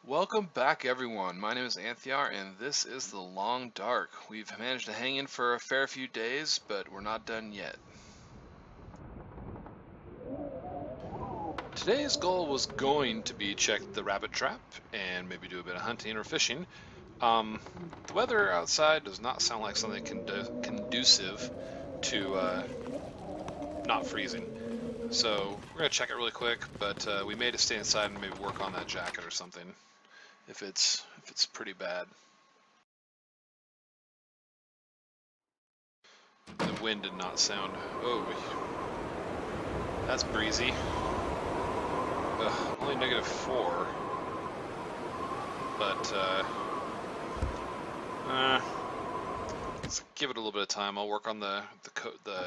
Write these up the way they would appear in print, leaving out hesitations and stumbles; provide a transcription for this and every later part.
Welcome back, everyone. My name is Anthiar, and this is the Long Dark. We've managed to hang in for a fair few days, but we're not done yet. Today's goal was going to be check the rabbit trap and maybe do a bit of hunting or fishing. The weather outside does not sound like something conducive to not freezing. So we're gonna check it really quick, but we may just stay inside and maybe work on that jacket or something if it's pretty bad. The wind did not sound. Oh, that's breezy. Only -4. But let's give it a little bit of time. I'll work on the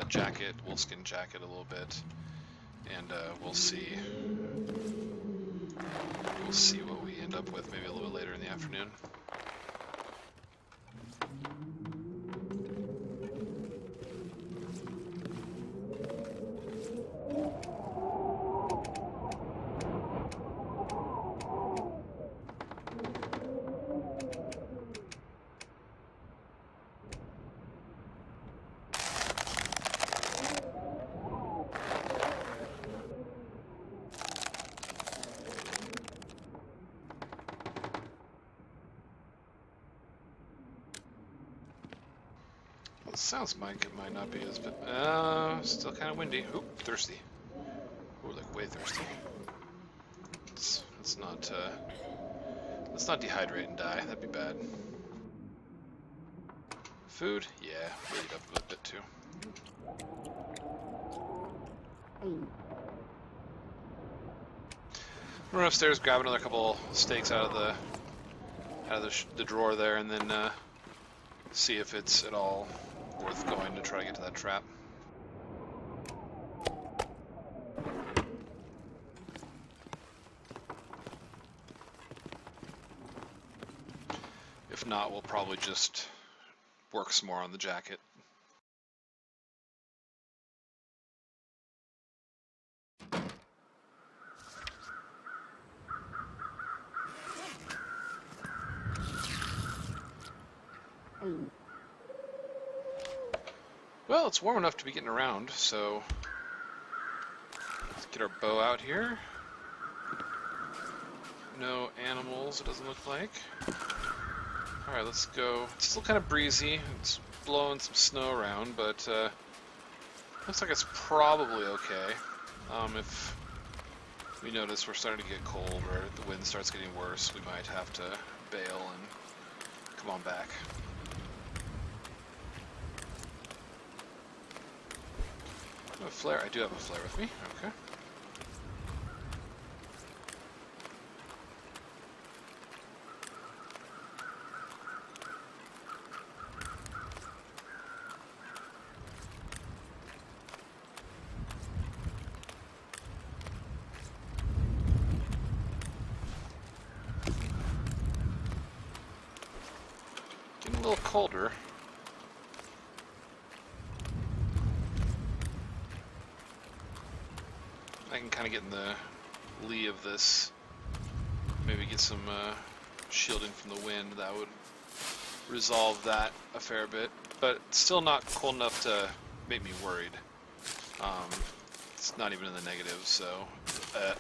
jacket, wolfskin jacket, a little bit, and we'll see. We'll see what we end up with. Maybe a little bit later in the afternoon. Sounds like it might not be as bad. Still kind of windy. Oop, thirsty. Ooh, like way thirsty. Let's not dehydrate and die. That'd be bad. Food? Yeah, we'll eat up a bit too. Run upstairs, grab another couple steaks out of the drawer there, and then see if it's at all worth going to try to get to that trap. If not, we'll probably just work some more on the jacket. Well, it's warm enough to be getting around, so let's get our bow out here. No animals, it doesn't look like. Alright, let's go. It's still kind of breezy. It's blowing some snow around, but looks like it's probably okay. If we notice we're starting to get cold or the wind starts getting worse, we might have to bail and come on back. A flare? I do have a flare with me. Okay. Getting a little colder. I can kind of get in the lee of this, maybe get some shielding from the wind. That would resolve that a fair bit, but still not cold enough to make me worried. It's not even in the negative, so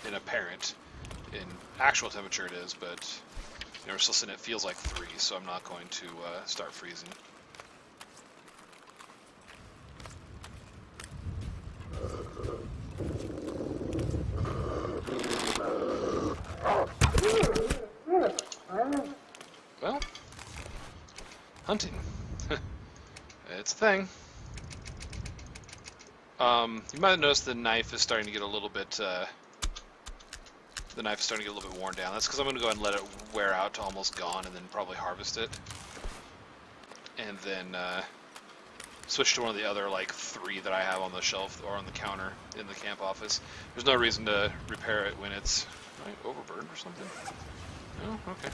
in apparent, in actual temperature it is, but we're still sitting, it feels like 3, so I'm not going to start freezing. Well, hunting. It's a thing. You might have noticed the knife is starting to get a little bit, worn down. That's because I'm going to go ahead and let it wear out to almost gone and then probably harvest it. And then switch to one of the other, like, 3 that I have on the shelf or on the counter in the camp office. There's no reason to repair it when it's overburdened or something. Oh, okay.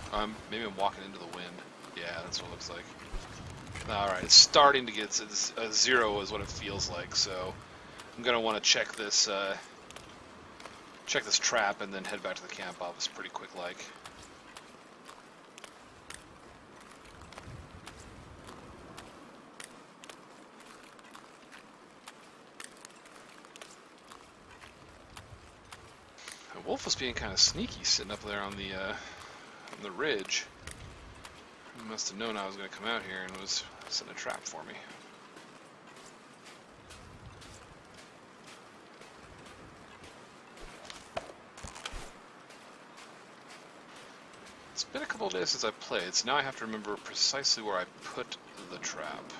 Maybe I'm walking into the wind. Yeah, that's what it looks like. Alright, it's starting to get... a 0 is what it feels like, so I'm going to want to check this trap and then head back to the camp office pretty quick like. wolf was being kind of sneaky, sitting up there on the ridge. He must have known I was going to come out here and was setting a trap for me. It's been a couple of days since I played, so now I have to remember precisely where I put the trap.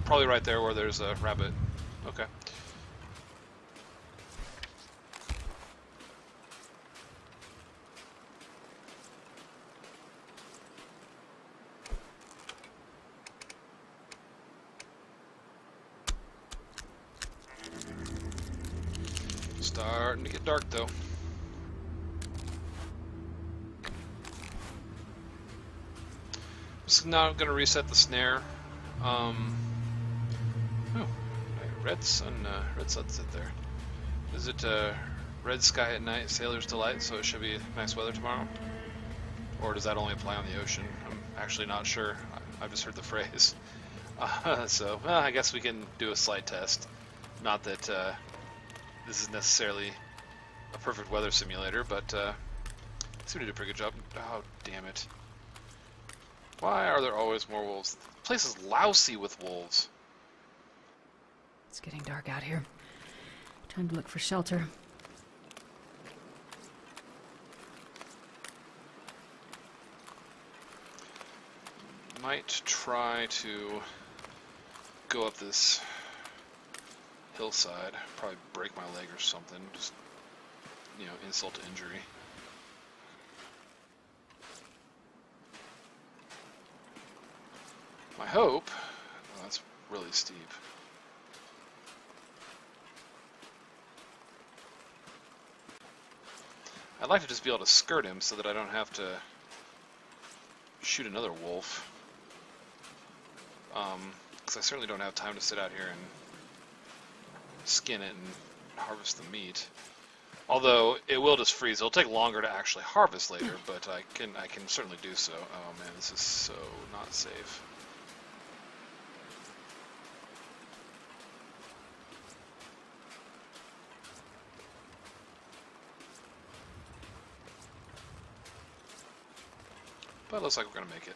Probably right there where there's a rabbit. Okay. Starting to get dark though. Just now going to reset the snare. Oh, red sunset there. Is it red sky at night, sailor's delight? So it should be nice weather tomorrow, or does that only apply on the ocean? I'm actually not sure. I've just heard the phrase. So well, I guess we can do a slight test. Not that this is necessarily a perfect weather simulator, but I think we did a pretty good job. Oh, damn it. Why are there always more wolves? The place is lousy with wolves. It's getting dark out here. Time to look for shelter. Might try to go up this hillside. Probably break my leg or something. Just, you know, insult to injury. My hope... Oh, that's really steep. I'd like to just be able to skirt him so that I don't have to shoot another wolf. Because I certainly don't have time to sit out here and skin it and harvest the meat. Although it will just freeze. It'll take longer to actually harvest later, but I can certainly do so. Oh man, this is so not safe. But it looks like we're gonna make it.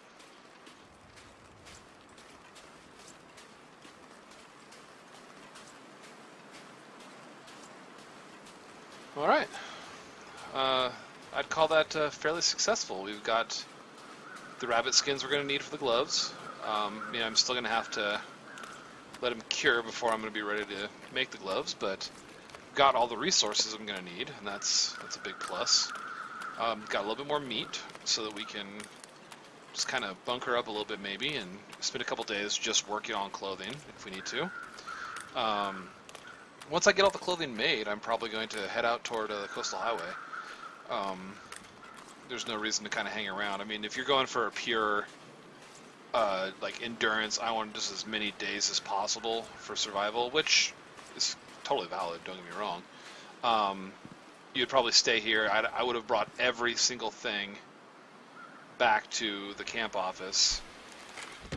Alright, I'd call that fairly successful. We've got the rabbit skins we're going to need for the gloves. You know, I'm still going to have to let them cure before I'm going to be ready to make the gloves, but got all the resources I'm going to need, and that's a big plus. Got a little bit more meat so that we can just kind of bunker up a little bit maybe and spend a couple days just working on clothing if we need to. Once I get all the clothing made, I'm probably going to head out toward the coastal highway. There's no reason to kind of hang around. I mean, if you're going for a pure, like, endurance, I want just as many days as possible for survival, which is totally valid, don't get me wrong. You'd probably stay here. I would have brought every single thing back to the camp office,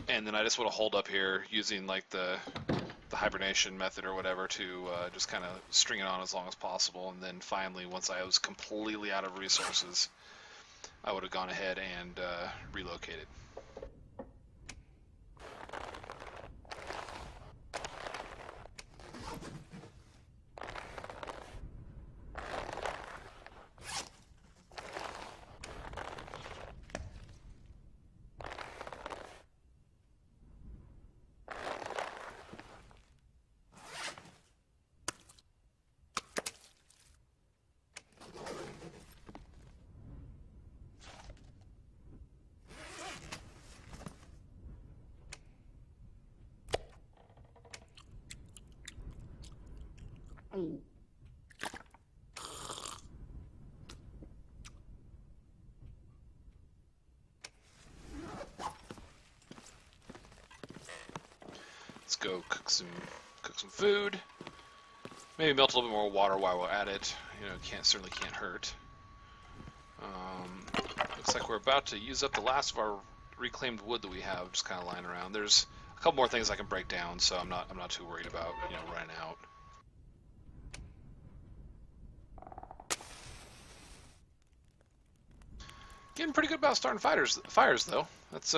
and then I just would have holed up here using, like, the hibernation method or whatever to just kind of string it on as long as possible, and then finally, once I was completely out of resources, I would have gone ahead and relocated. Let's go cook some food. Maybe melt a little bit more water while we're at it. You know, certainly can't hurt. Looks like we're about to use up the last of our reclaimed wood that we have, just kind of lying around. There's a couple more things I can break down, so I'm not too worried about, you know, running out. Getting pretty good about starting fires though. That's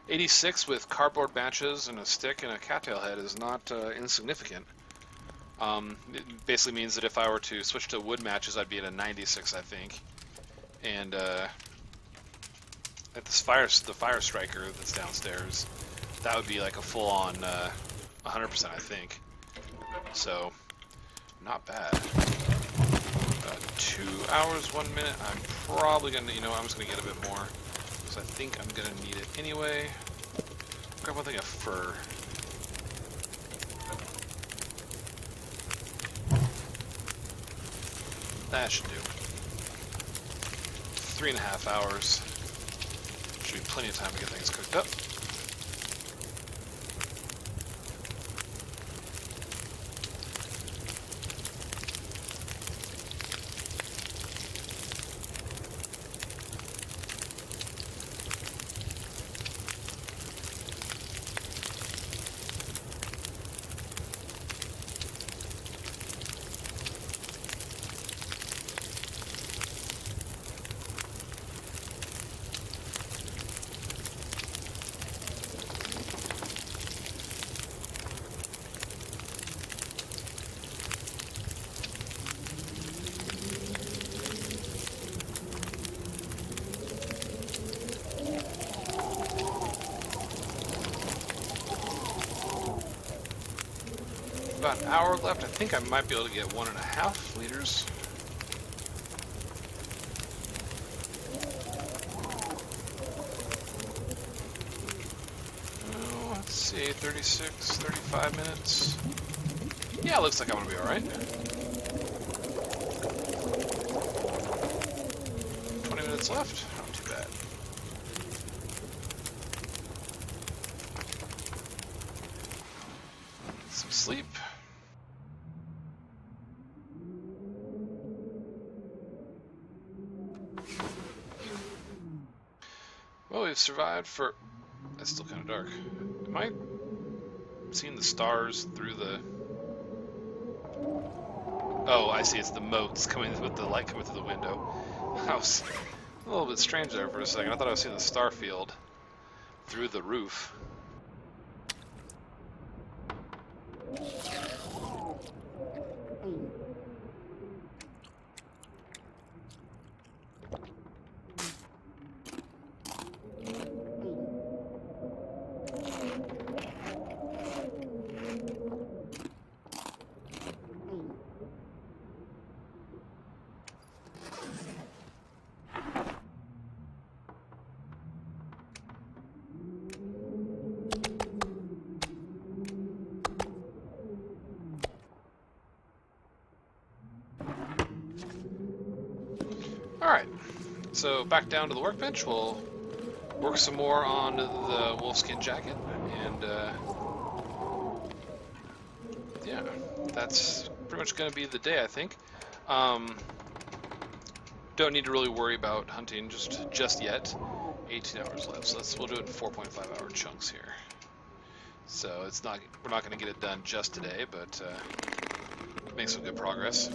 86 with cardboard matches and a stick and a cattail head is not insignificant. It basically means that if I were to switch to wood matches, I'd be at a 96, I think. And at this the fire striker that's downstairs, that would be like a full-on 100%, I think. So, not bad. 2 hours, 1 minute. I'm probably gonna, I'm just gonna get a bit more because I think I'm gonna need it anyway. Grab one thing of fur. That should do. 3.5 hours. Should be plenty of time to get things cooked up. About an hour left. I think I might be able to get 1.5 liters. Oh, let's see, 36, 35 minutes. Yeah, looks like I'm gonna be alright. 20 minutes left. Not too bad. Some sleep. Well, we've survived for... It's still kind of dark. Am I seeing the stars through the... Oh, I see. It's the motes coming with the light coming through the window. I was a little bit strange there for a second. I thought I was seeing the star field through the roof. Alright, so back down to the workbench. We'll work some more on the wolfskin jacket, and yeah, that's pretty much going to be the day, I think. Don't need to really worry about hunting just yet. 18 hours left, so we'll do it in 4.5 hour chunks here. So we're not going to get it done just today, but make some good progress.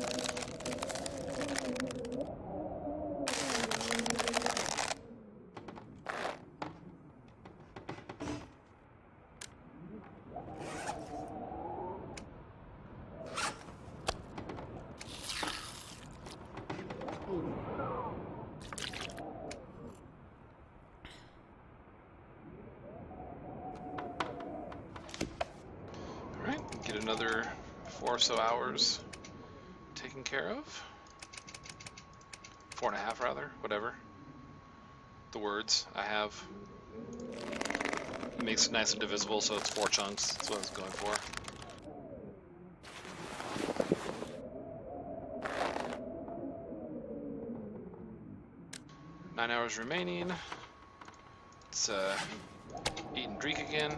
Alright, get another 4 or so hours taken care of. 4.5 rather, whatever. The words I have. It makes it nice and divisible, so it's 4 chunks. That's what I was going for. Nine hours remaining. Let's eat and drink again.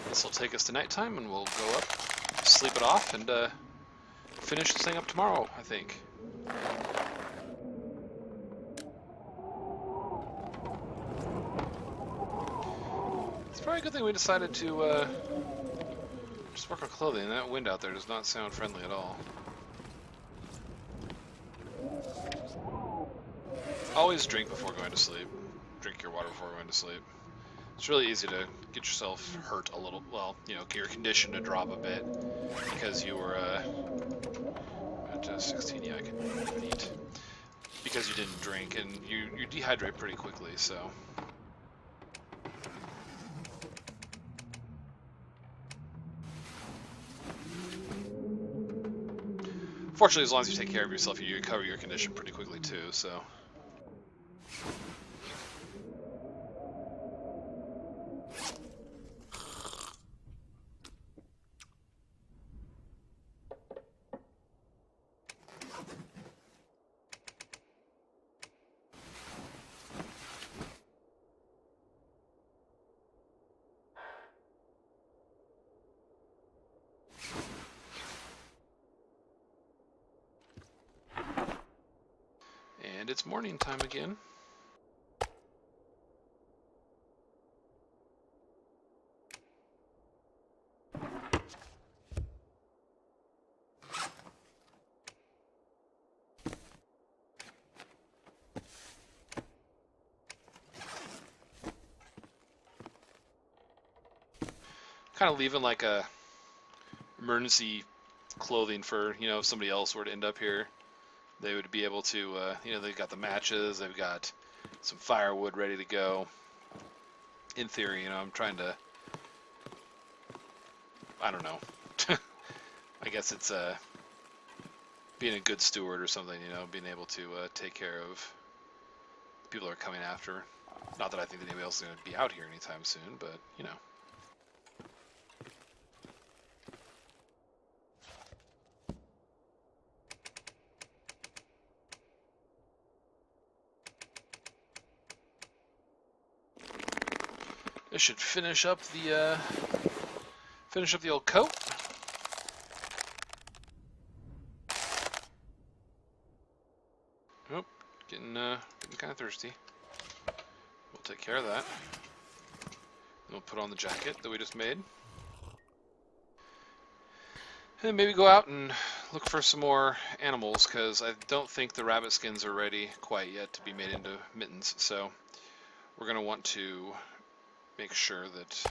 This will take us to nighttime, and we'll go up, sleep it off, and finish this thing up tomorrow, I think. It's probably a good thing we decided to just work on clothing. That wind out there does not sound friendly at all. Always drink before going to sleep. Drink your water before going to sleep. It's really easy to get yourself hurt a little. Well, you know, get your condition to drop a bit because you were at 16. Yeah, I can eat because you didn't drink, and you dehydrate pretty quickly. So. Fortunately, as long as you take care of yourself, you recover your condition pretty quickly too. So. And it's morning time again. Kind of leaving like a emergency clothing for, you know, if somebody else were to end up here, they would be able to, you know, they've got the matches, they've got some firewood ready to go. In theory, you know, I'm trying to, I don't know. I guess it's being a good steward or something, you know, being able to take care of the people that are coming after. Not that I think that anybody else is going to be out here anytime soon, but, you know. This should finish up the old coat. Oh, getting kind of thirsty. We'll take care of that. And we'll put on the jacket that we just made. And maybe go out and look for some more animals, because I don't think the rabbit skins are ready quite yet to be made into mittens. So we're going to want to make sure that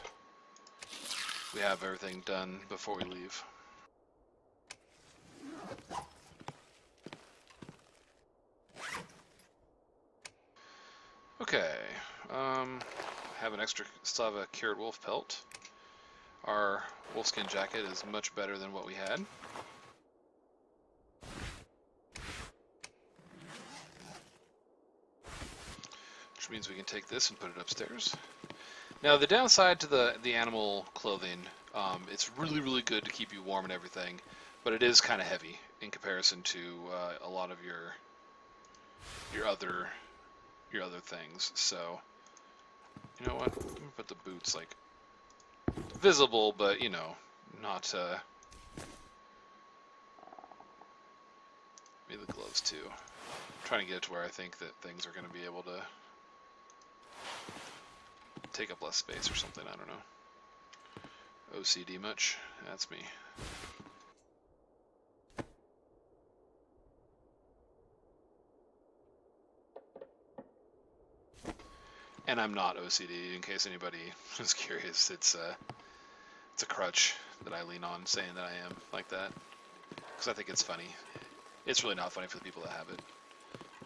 we have everything done before we leave. Okay, have an extra, still have a cured wolf pelt. Our wolfskin jacket is much better than what we had. Which means we can take this and put it upstairs. Now the downside to the animal clothing, it's really good to keep you warm and everything, but it is kind of heavy in comparison to a lot of your other things. So you know what? I'm gonna put the boots like visible, but you know, not maybe the gloves too. I'm trying to get it to where I think that things are going to be able to take up less space or something. I don't know. OCD much? That's me. And I'm not OCD, in case anybody is curious. It's a crutch that I lean on, saying that I am like that, because I think it's funny. It's really not funny for the people that have it,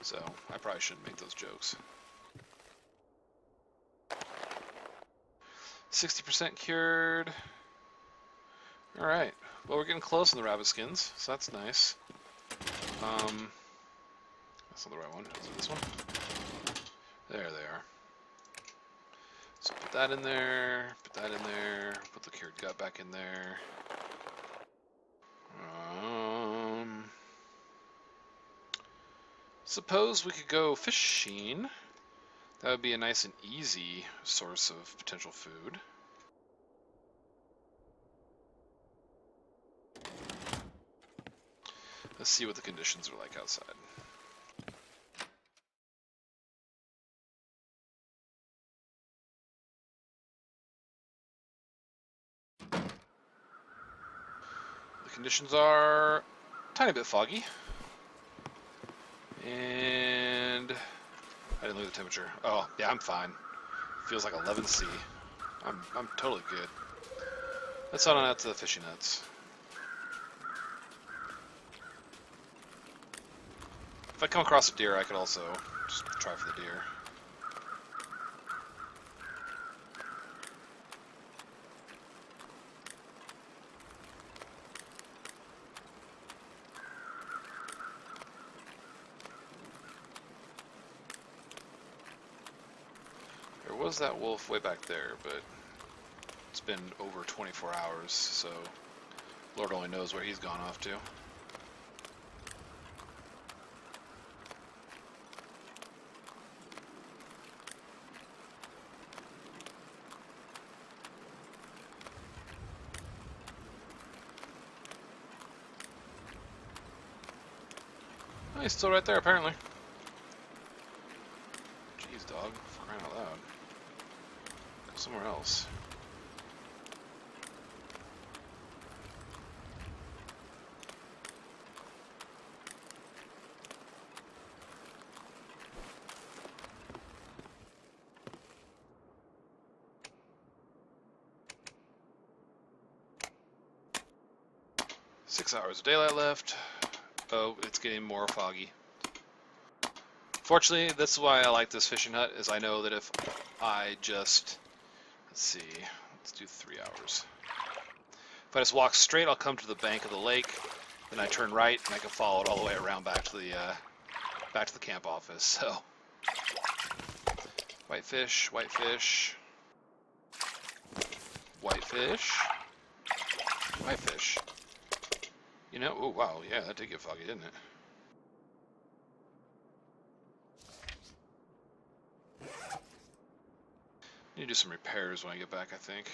so I probably shouldn't make those jokes. 60% cured. Alright, well, we're getting close on the rabbit skins, so that's nice. That's not the right one. Is it this one? There they are. So put that in there, put that in there, put the cured gut back in there. Suppose we could go fishing. That would be a nice and easy source of potential food. Let's see what the conditions are like outside. The conditions are a tiny bit foggy. And I didn't look at the temperature. Oh, yeah, I'm fine. Feels like 11°C. I'm totally good. Let's head on out to the fishing nets. If I come across a deer, I could also just try for the deer. There was that wolf way back there, but it's been over 24 hours, so Lord only knows where he's gone off to. Oh, he's still right there, apparently. Jeez, dog. For crying out loud. Go somewhere else. Six hours of daylight left. Oh, it's getting more foggy. Fortunately, this is why I like this fishing hut, is I know that if I just, let's see, let's do 3 hours. If I just walk straight, I'll come to the bank of the lake, then I turn right, and I can follow it all the way around back to the camp office, so. Whitefish, whitefish, whitefish, whitefish. You know, oh wow, yeah, that did get foggy, didn't it? Need to do some repairs when I get back, I think.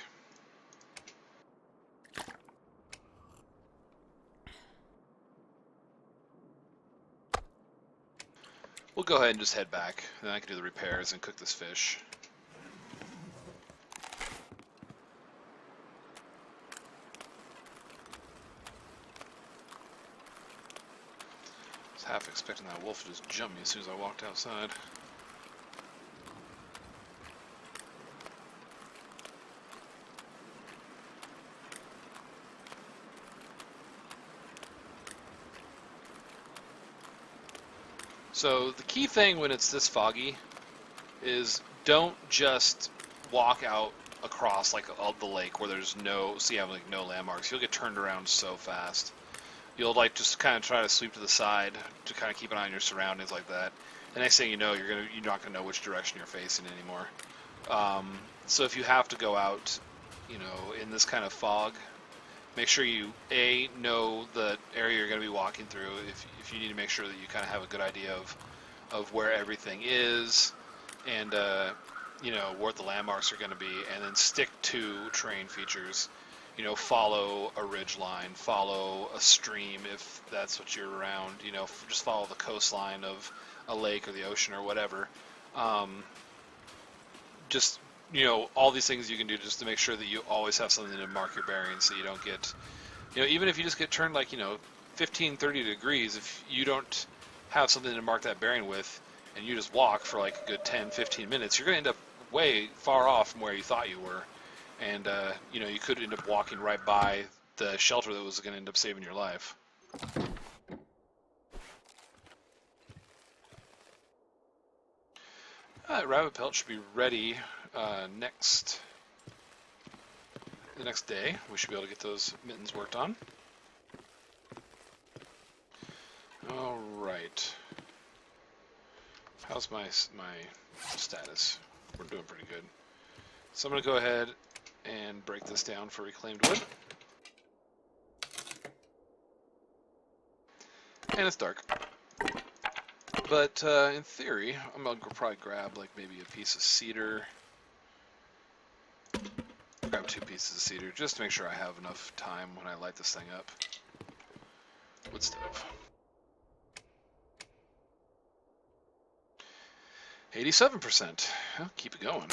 We'll go ahead and just head back, then I can do the repairs and cook this fish. I was half expecting that wolf to just jump me as soon as I walked outside. So the key thing when it's this foggy is don't just walk out across like the lake where there's no, so you have like no landmarks. You'll get turned around so fast. You'll like just kind of try to sweep to the side to kind of keep an eye on your surroundings like that. The next thing you know, you're not gonna know which direction you're facing anymore. So if you have to go out, you know, in this kind of fog, make sure you know the area you're going to be walking through. If you need to make sure that you kind of have a good idea of where everything is, and you know what the landmarks are going to be, and then stick to terrain features. You know, follow a ridge line, follow a stream if that's what you're around. You know, just follow the coastline of a lake or the ocean or whatever. Just, you know, all these things you can do just to make sure that you always have something to mark your bearings so you don't get, you know, even if you just get turned like, you know, 15, 30 degrees, if you don't have something to mark that bearing with and you just walk for like a good 10, 15 minutes, you're going to end up way far off from where you thought you were. And, you know, you could end up walking right by the shelter that was going to end up saving your life. Rabbit pelt should be ready the next day. We should be able to get those mittens worked on. All right. How's my status? We're doing pretty good. So I'm going to go ahead and break this down for reclaimed wood. And it's dark. But in theory, I'm going to probably grab like maybe a piece of cedar. Grab 2 pieces of cedar just to make sure I have enough time when I light this thing up. Wood stove. 87%. Well, keep it going.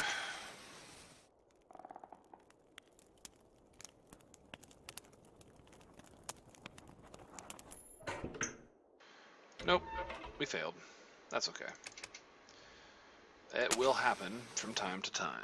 Nope, we failed. That's okay. It will happen from time to time.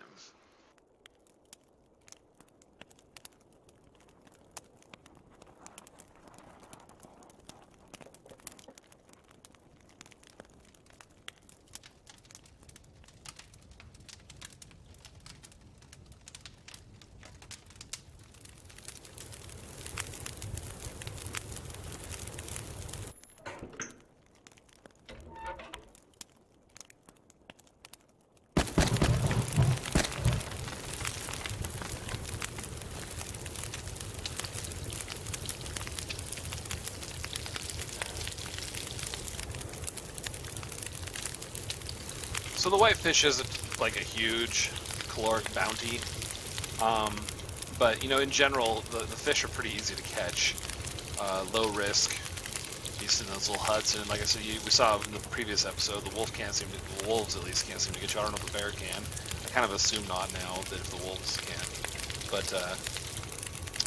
So the whitefish isn't like a huge caloric bounty, but you know, in general, the fish are pretty easy to catch, low risk. You see those little huts, and like I said, we saw in the previous episode, the wolves at least can't seem to get you. I don't know if the bear can. I kind of assume not now that if the wolves can, but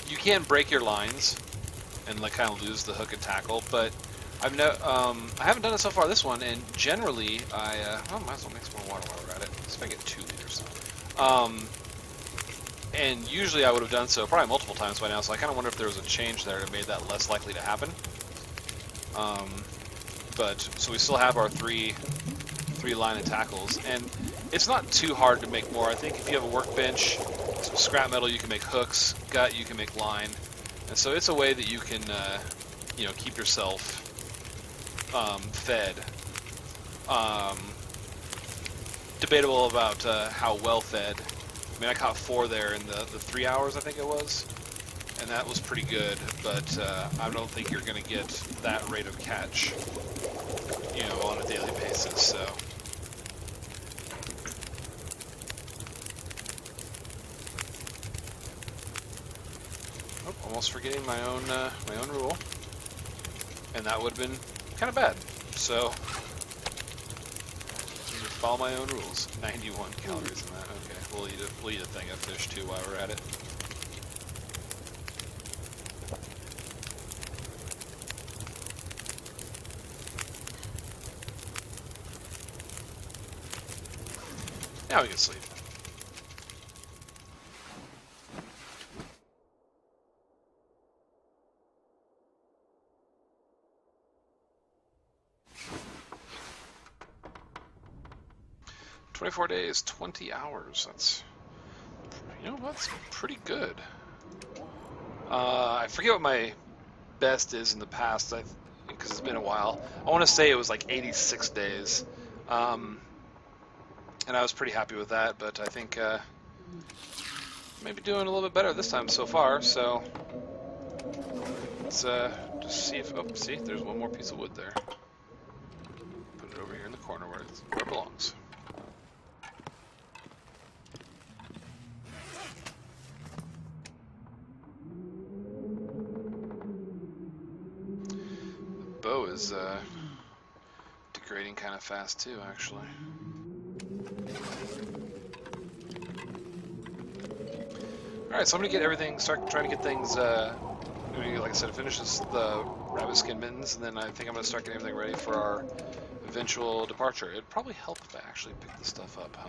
you can break your lines and like kind of lose the hook and tackle, but I haven't done it so far this one, and generally I might as well make some more water while we're at it. Let's see if I get 2 liters. And usually I would have done so probably multiple times by now, so I kind of wonder if there was a change there that made that less likely to happen. But so we still have our three line of tackles, and it's not too hard to make more. I think if you have a workbench, some scrap metal, you can make hooks, gut, you can make line, and so it's a way that you can you know, keep yourself fed. Debatable about how well fed. I mean, I caught 4 there in the 3 hours, I think it was, and that was pretty good, but I don't think you're going to get that rate of catch, you know, on a daily basis, so. Oh, almost forgetting my own rule, and that would have been kind of bad, so follow my own rules. 91 calories in that. Okay, we'll eat a thing of fish too while we're at it. Now we can sleep. Days, 20 hours. That's, you know, that's pretty good. I forget what my best is in the past, because it's been a while. I want to say it was like 86 days, and I was pretty happy with that. But I think maybe doing a little bit better this time so far. So let's just see if see, there's one more piece of wood there. Put it over here in the corner where it belongs. Bow is degrading kind of fast too, actually. Alright, so I'm gonna get everything, start trying to get things, like I said, finish the rabbit skin mittens, and then I think I'm gonna start getting everything ready for our eventual departure. It'd probably help if I actually pick this stuff up, huh?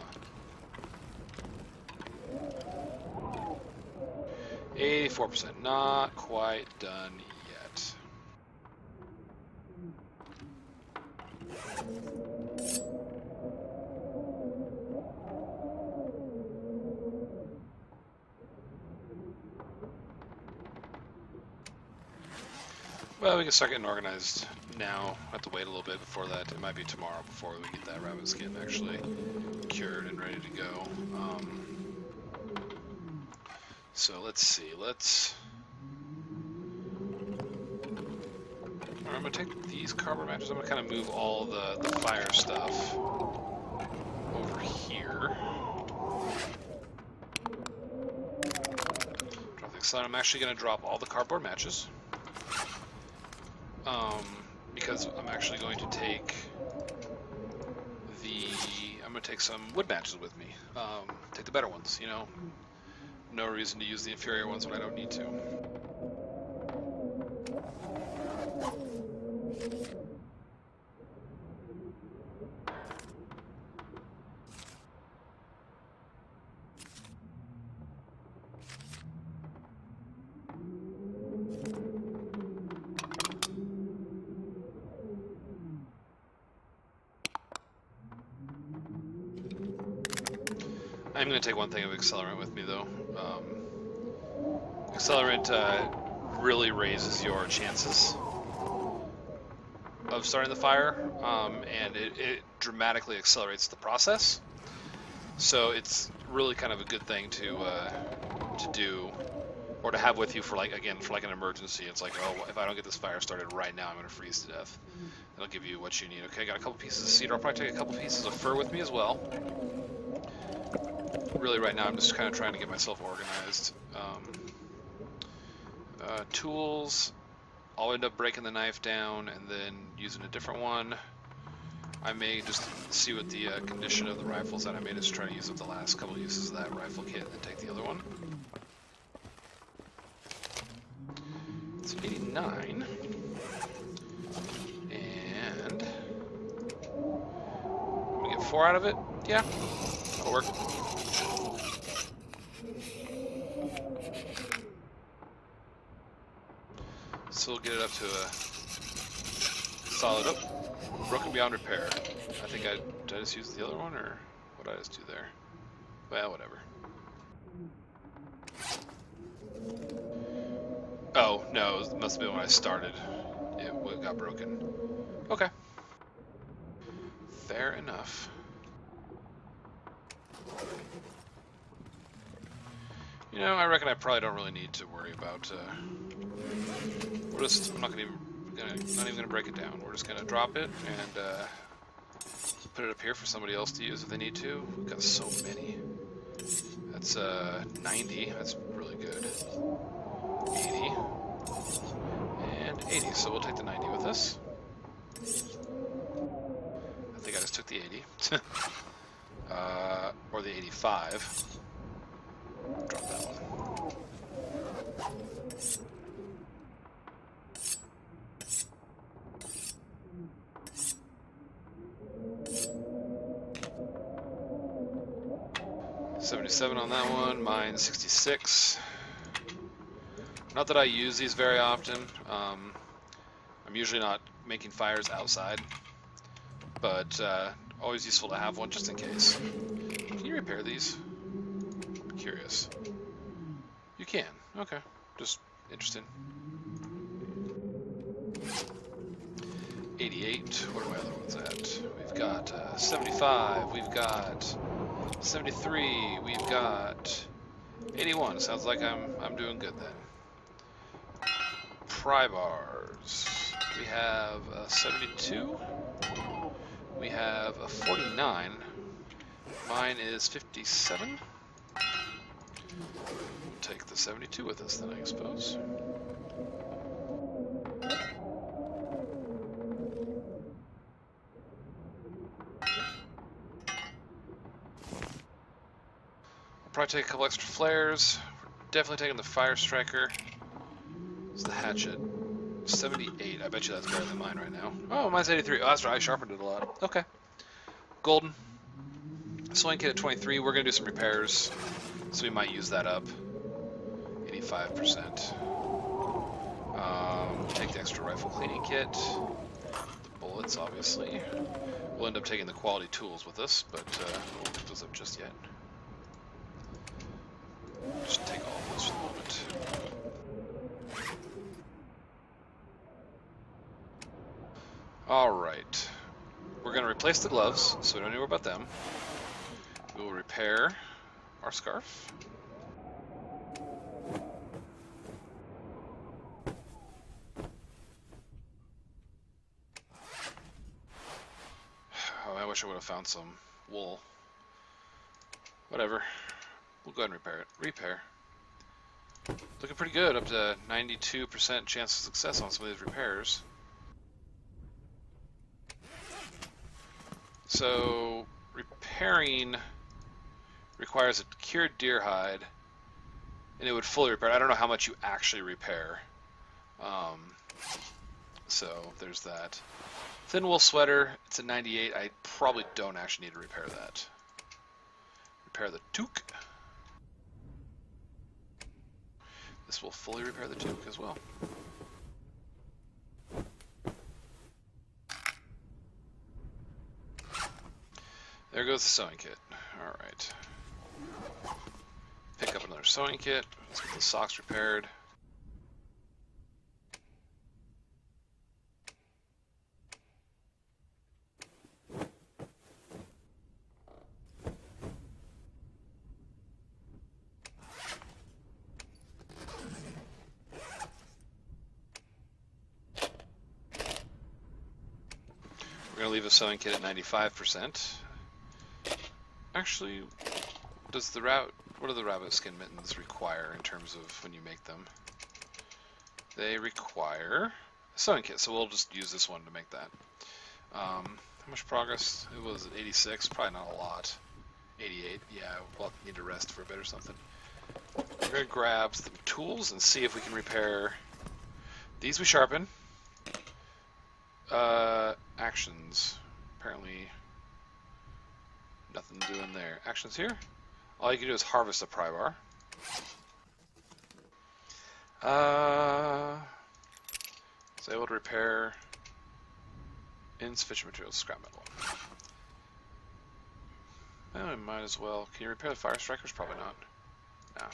84%, not quite done yet. Well, we can start getting organized now. I have to wait a little bit before that. It might be tomorrow before we get that rabbit skin actually cured and ready to go. So let's see. I'm going to take these cardboard matches. I'm going to kind of move all the fire stuff over here. So I'm actually going to drop all the cardboard matches. Because I'm actually going to take I'm I'm going to take some wood matches with me. Take the better ones, you know. No reason to use the inferior ones when I don't need to. I'm going to take one thing of accelerant with me, though. Accelerant really raises your chances of starting the fire, and it dramatically accelerates the process. So it's really kind of a good thing to do, or to have with you for like an emergency. It's like, oh, if I don't get this fire started right now, I'm going to freeze to death. It'll give you what you need. Okay, got a couple pieces of cedar. I'll probably take a couple pieces of fir with me as well. Really, right now, I'm just kind of trying to get myself organized. Tools, I'll end up breaking the knife down and then using a different one. I may just see what the condition of the rifle's at. I may just try to use up the last couple uses of that rifle kit and then take the other one. It's 89. And we get 4 out of it? Yeah, that'll work. So we'll get it up to a solid, broken beyond repair. I think did I just use the other one, or what did I just do there? Well, whatever. Oh, no, it must have been when I started. It got broken. Okay. Fair enough. You know, I reckon I probably don't really need to worry about, I'm not even gonna break it down. We're just gonna drop it and put it up here for somebody else to use if they need to. We've got so many. That's 90. That's really good. 80 and 80. So we'll take the 90 with us. I think I just took the 80, or the 85. Drop that one. $77 on that one, mine 66. Not that I use these very often. I'm usually not making fires outside, but always useful to have one just in case. Can you repair these? I'm curious. You can. Okay. Just interested. 88. What are my other ones at? We've got 75. We've got 73. We've got 81. Sounds like I'm doing good then. Pry bars. We have a 72. We have a 49. Mine is 57. We'll take the 72 with us then, I suppose. Probably take a couple extra flares. We're definitely taking the fire striker. It's the hatchet. 78. I bet you that's better than mine right now. Oh, mine's 83. Oh, that's right. I sharpened it a lot. Okay. Golden. Swing kit at 23. We're going to do some repairs, so we might use that up. 85%. Take the extra rifle cleaning kit. The bullets, obviously. We'll end up taking the quality tools with us, but we won't pick those up just yet. Just take all of those for the moment. Alright. We're going to replace the gloves, so we don't need to worry about them. We will repair our scarf. Oh, I wish I would have found some wool. Whatever. We'll go ahead and repair it. Repair. Looking pretty good, up to 92% chance of success on some of these repairs. So, repairing requires a cured deer hide, and it would fully repair. I don't know how much you actually repair. So there's that. Thin wool sweater, it's a 98. I probably don't actually need to repair that. Repair the toque. This will fully repair the toque as well. There goes the sewing kit. Alright. Pick up another sewing kit. Let's get the socks repaired. We're going to leave the sewing kit at 95%. Actually, what do the rabbit skin mittens require in terms of when you make them? They require a sewing kit, so we'll just use this one to make that. How much progress? It was at 86, probably not a lot. 88, yeah, we'll need to rest for a bit or something. We're going to grab some tools and see if we can repair these. We sharpen. Actions. Apparently nothing to do in there. Actions here. All you can do is harvest a pry bar. It's able to repair insufficient materials, scrap metal. Well, we might as well. Can you repair the fire strikers? Probably not. No.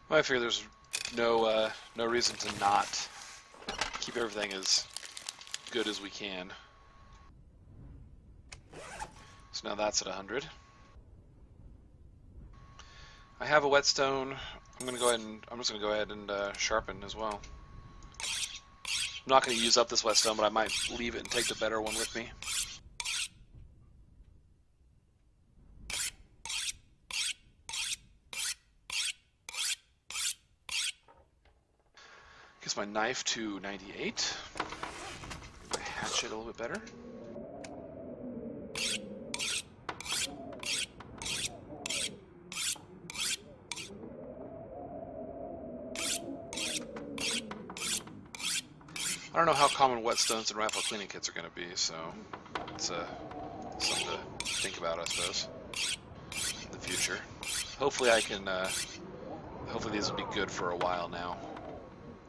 Well, I figure there's no reason to not keep everything as good as we can. So now that's at 100. I have a whetstone. I'm just gonna go ahead and sharpen as well. I'm not gonna use up this whetstone, but I might leave it and take the better one with me. Gets my knife to 98. My hatchet a little bit better. I don't know how common whetstones and rifle cleaning kits are going to be, so it's something to think about, I suppose, in the future. Hopefully I can, hopefully these will be good for a while now,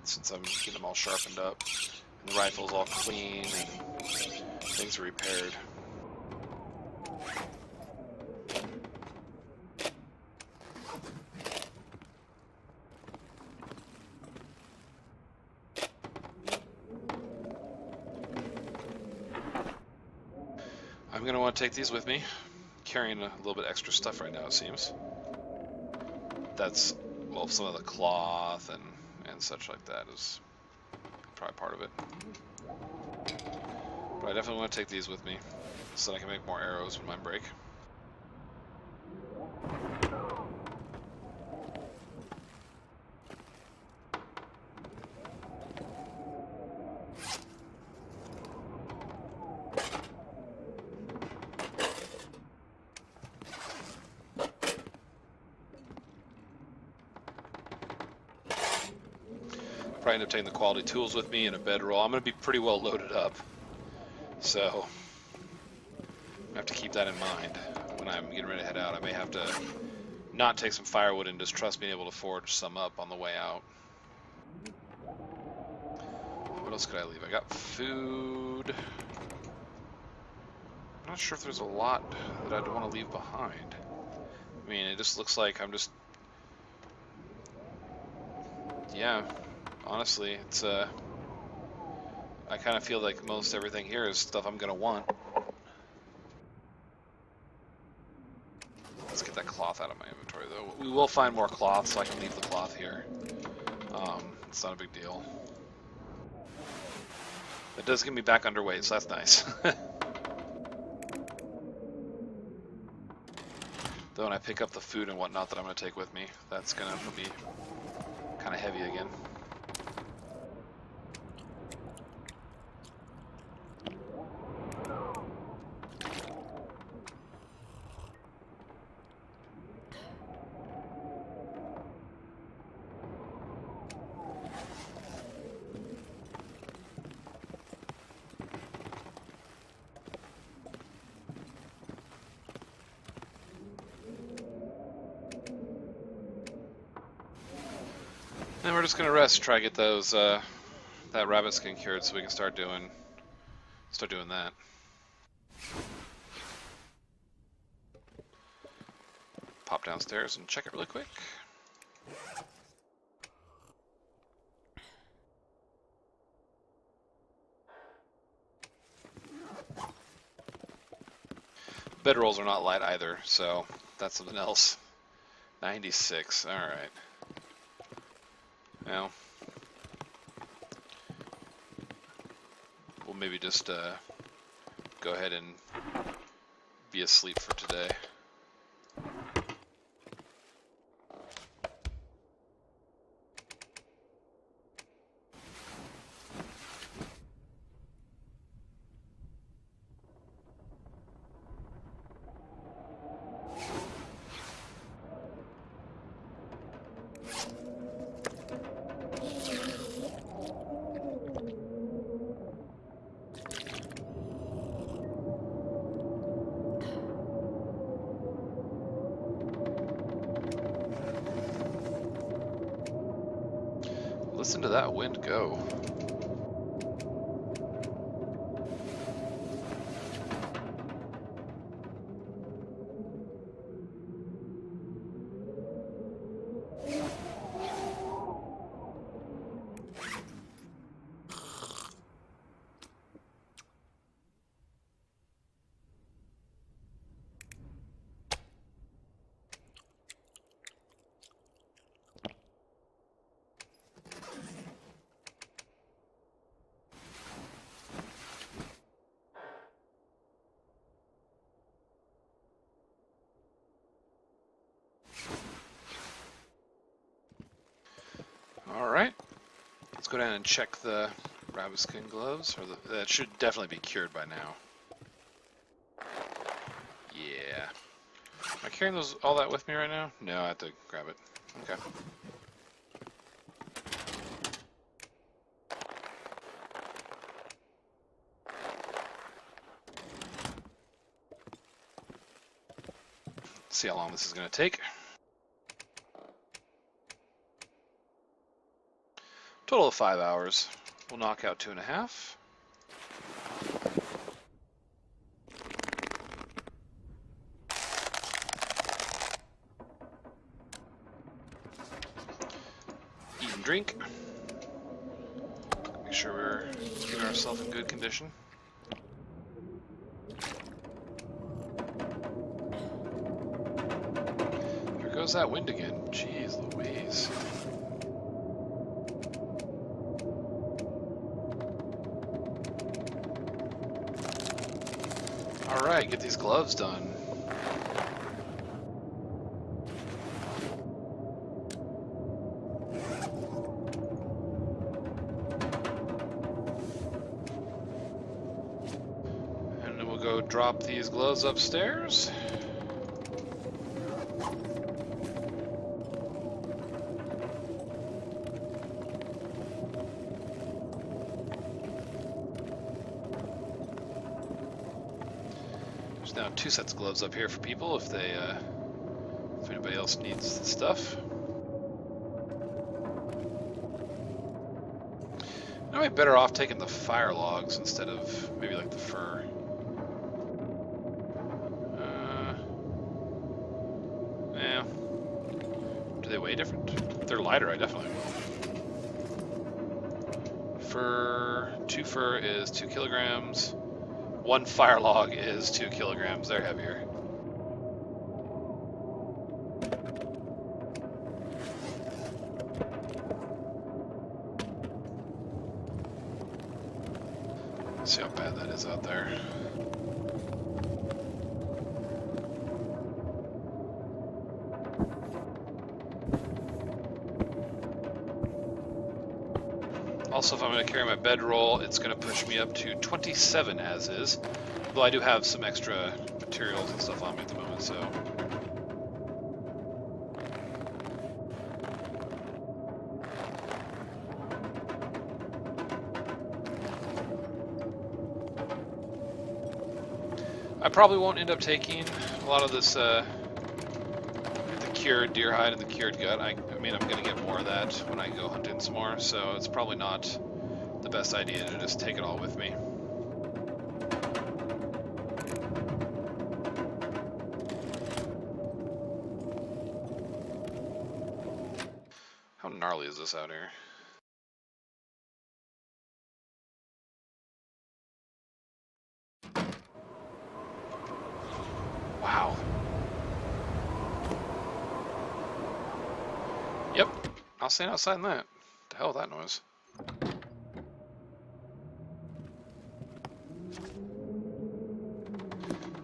since I'm getting them all sharpened up, and the rifle's all clean, and things are repaired. I'm going to want to take these with me. Carrying a little bit extra stuff right now, it seems. That's, well, some of the cloth and such like that is probably part of it. But I definitely want to take these with me so that I can make more arrows when mine break. Probably end up taking the quality tools with me and a bedroll. I'm going to be pretty well loaded up, so I have to keep that in mind when I'm getting ready to head out. I may have to not take some firewood and just trust being able to forge some up on the way out. What else could I leave? I got food. I'm not sure if there's a lot that I'd want to leave behind. I mean, it just looks like I'm just... Yeah. Honestly, it's I kind of feel like most everything here is stuff I'm gonna want. Let's get that cloth out of my inventory, though. We will find more cloth, so I can leave the cloth here. It's not a big deal. It does get me back underweight, so that's nice. Though when I pick up the food and whatnot that I'm going to take with me, that's going to be kind of heavy again. And we're just gonna rest, try to get those that rabbit skin cured, so we can start doing that. Pop downstairs and check it really quick. Bedrolls are not light either, so that's something else. 96. All right. Well, we'll maybe just go ahead and be asleep for today. Listen to that wind go. Alright, let's go down and check the rabbit skin gloves. That should definitely be cured by now. Yeah. Am I carrying all that with me right now? No, I have to grab it. Okay. See how long this is going to take. Total of 5 hours. We'll knock out 2.5. Eat and drink. Make sure we're keeping ourselves in good condition. Here goes that wind again. Jeez Louise. Alright, get these gloves done. And then we'll go drop these gloves upstairs. Now 2 sets of gloves up here for people if anybody else needs the stuff. I might be better off taking the fire logs instead of maybe like the fur. Yeah. Do they weigh different? If they're lighter, I definitely will. Fur, 2 fur is 2 kilograms. 1 fire log is 2 kilograms. They're heavier. Let's see how bad that is out there. Also, if I'm going to carry my bedroll, it's going to push me up to 27 as is. Though I do have some extra materials and stuff on me at the moment, so. I probably won't end up taking a lot of this, the cured deer hide and the cured gut. I mean, I'm going to get more of that when I go hunting some more, so it's probably not the best idea to just take it all with me. How gnarly is this out here? Wow. Yep, I'll stand outside in that. The hell with that noise.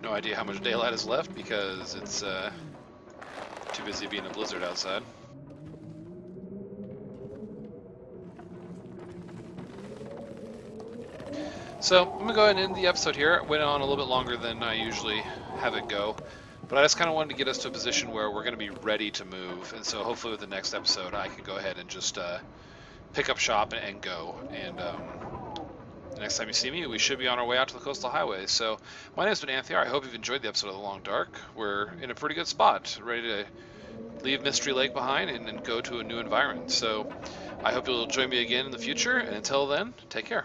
No idea how much daylight is left because it's too busy being a blizzard outside. So I'm gonna go ahead and end the episode here. It went on a little bit longer than I usually have it go, but I just kind of wanted to get us to a position where we're gonna be ready to move, and so hopefully with the next episode I can go ahead and just pick up shop and go. And the next time you see me, we should be on our way out to the coastal highway. So my name's been Anthony. I hope you've enjoyed the episode of The Long Dark. We're in a pretty good spot, ready to leave Mystery Lake behind and go to a new environment. So I hope you'll join me again in the future, and until then, take care.